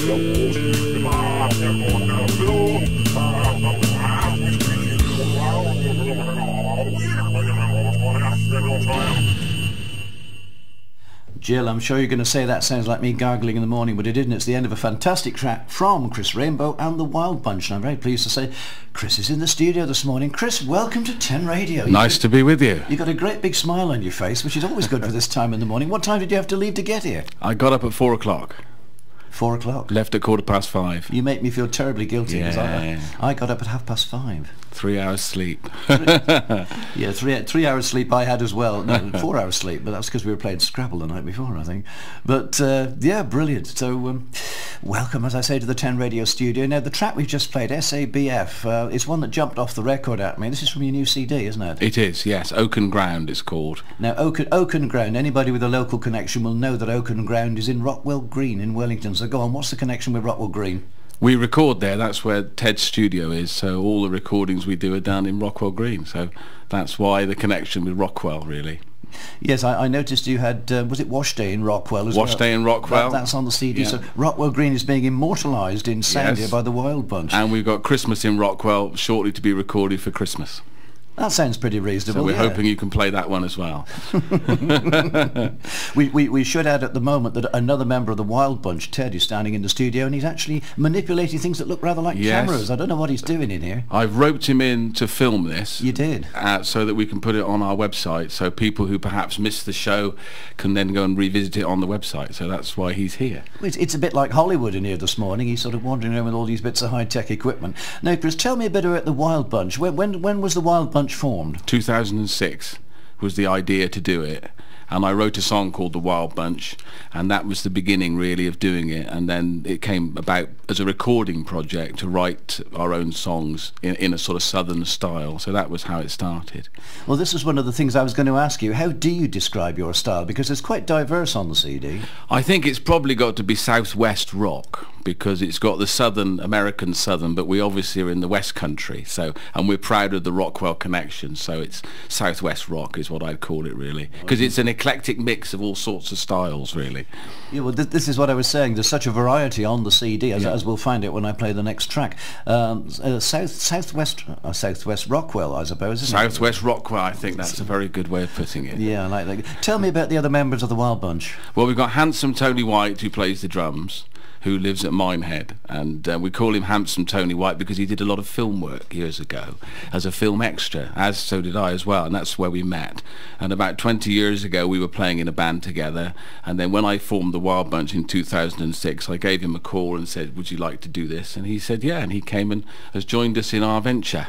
Jill, I'm sure you're going to say that sounds like me gargling in the morning, but it isn't. It's the end of a fantastic track from Chris Rainbow and the Wild Bunch, and I'm very pleased to say Chris is in the studio this morning. Chris, welcome to 10 Radio. Nice to be with you. You've got a great big smile on your face, which is always good for this time in the morning. What time did you have to leave to get here? I got up at 4 o'clock. 4 o'clock? Left at 5:15. You make me feel terribly guilty. Yeah. I got up at 5:30. 3 hours sleep. Yeah, three hours sleep I had as well. No, 4 hours sleep, but that's because we were playing Scrabble the night before, I think. But yeah, brilliant. So welcome, as I say, to the 10 Radio studio. Now, the track we've just played, SABF, is one that jumped off the record at me. This is from your new CD, isn't it? It is, yes. Oaken Ground it's called. Now, Oaken Ground, anybody with a local connection will know that Oaken Ground is in Rockwell Green in Wellington. So go on, what's the connection with Rockwell Green? We record there, that's where Ted's studio is, so all the recordings we do are down in Rockwell Green, so that's why the connection with Rockwell, really. Yes, I noticed you had, was it Wash Day in Rockwell as well? Wash Day in Rockwell. That's on the CD, yeah. So Rockwell Green is being immortalised in sound here by the Wild Bunch. And we've got Christmas in Rockwell shortly to be recorded for Christmas. That sounds pretty reasonable. So we're hoping you can play that one as well. we should add at the moment that another member of the Wild Bunch, Ted, is standing in the studio and he's actually manipulating things that look rather like cameras. I don't know what he's doing in here. I've roped him in to film this. You did? So that we can put it on our website, so people who perhaps missed the show can then go and revisit it on the website. So that's why he's here. It's a bit like Hollywood in here this morning. He's sort of wandering around with all these bits of high-tech equipment. Now, Chris, tell me a bit about the Wild Bunch. When was the Wild Bunch formed? 2006 was the idea to do it, and I wrote a song called The Wild Bunch, and that was the beginning really of doing it, and then it came about as a recording project to write our own songs in a sort of southern style, so that was how it started. Well, this is one of the things I was going to ask you. How do you describe your style? Because it's quite diverse on the CD. I think it's probably got to be southwest rock, because it's got the southern, American southern, but we obviously are in the West Country, so, and we're proud of the Rockwell connection, so it's southwest rock is what I'd call it really, because it's an eclectic mix of all sorts of styles really. Yeah, well, this is what I was saying. There's such a variety on the CD, as we'll find it when I play the next track. Southwest Rockwell, I suppose, isn't it? Southwest Rockwell, I think that's a very good way of putting it. Yeah, I like that. Tell me about the other members of the Wild Bunch. Well, we've got handsome Tony White, who plays the drums, who lives at Minehead, and we call him Handsome Tony White because he did a lot of film work years ago as a film extra, as so did I as well, and that's where we met. And about 20 years ago we were playing in a band together, and then when I formed the Wild Bunch in 2006 I gave him a call and said, would you like to do this? And he said yeah, and he came and has joined us in our venture.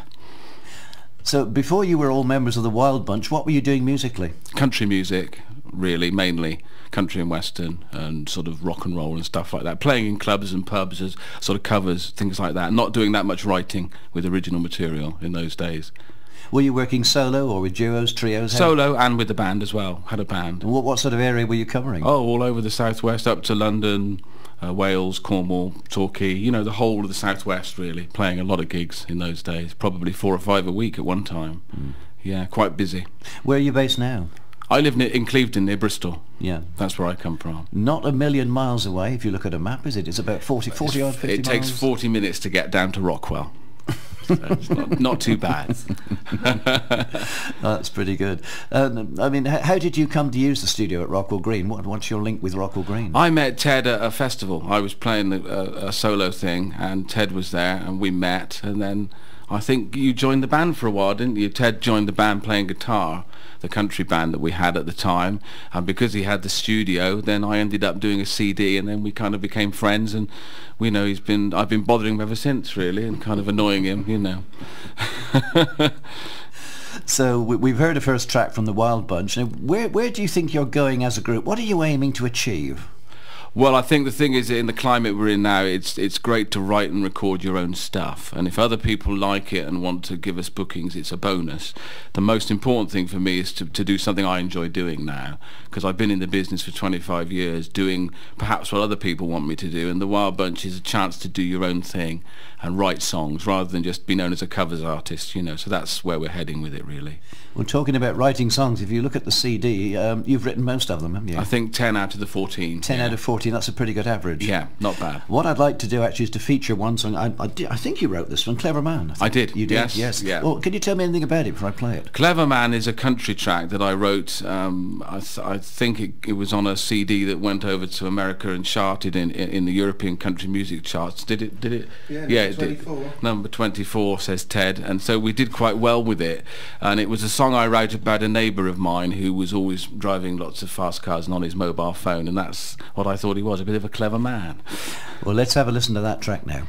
So before you were all members of the Wild Bunch, what were you doing musically? Country music, really, mainly country and western and sort of rock and roll and stuff like that, playing in clubs and pubs as sort of covers, things like that, not doing that much writing with original material in those days. Were you working solo or with duos, trios? Solo and with the band as well, had a band. And what sort of area were you covering? Oh, all over the southwest, up to London, Wales, Cornwall, Torquay, you know, the whole of the southwest really, playing a lot of gigs in those days, probably 4 or 5 a week at one time. Yeah, quite busy. Where are you based now? I live in Clevedon, near Bristol. Yeah. That's where I come from. Not a million miles away, if you look at a map, is it? It's about 40 odd 50 miles? It takes 40 minutes to get down to Rockwell. So it's not too bad. That's pretty good. I mean, how did you come to use the studio at Rockwell Green? What's your link with Rockwell Green? I met Ted at a festival. I was playing a solo thing, and Ted was there, and we met, and then I think you joined the band for a while, didn't you? Ted joined the band playing guitar, the country band that we had at the time, and because he had the studio, then I ended up doing a CD, and then we kind of became friends, and we know I've been bothering him ever since really, and kind of annoying him, you know. So we've heard the first track from the Wild Bunch. Now, where do you think you're going as a group? What are you aiming to achieve? Well, I think the thing is, in the climate we're in now, it's great to write and record your own stuff, and if other people like it and want to give us bookings, it's a bonus. The most important thing for me is to do something I enjoy doing now, because I've been in the business for 25 years doing perhaps what other people want me to do, and the Wild Bunch is a chance to do your own thing and write songs rather than just be known as a covers artist, you know, so that's where we're heading with it really. Well, talking about writing songs, if you look at the CD, you've written most of them, haven't you? I think 10 out of the 14. 10 out of 14. 14, that's a pretty good average. Yeah, not bad. What I'd like to do actually is to feature one song. I think you wrote this one, Clever Man. I did. You did? Yes. Yeah. Well, can you tell me anything about it before I play it? Clever Man is a country track that I wrote. I think it was on a CD that went over to America and charted in the European country music charts. Did it? Yeah, it did. Number 24, says Ted. And so we did quite well with it. And it was a song I wrote about a neighbour of mine who was always driving lots of fast cars and on his mobile phone, and that's what I thought he was, a bit of a clever man. Well, let's have a listen to that track now.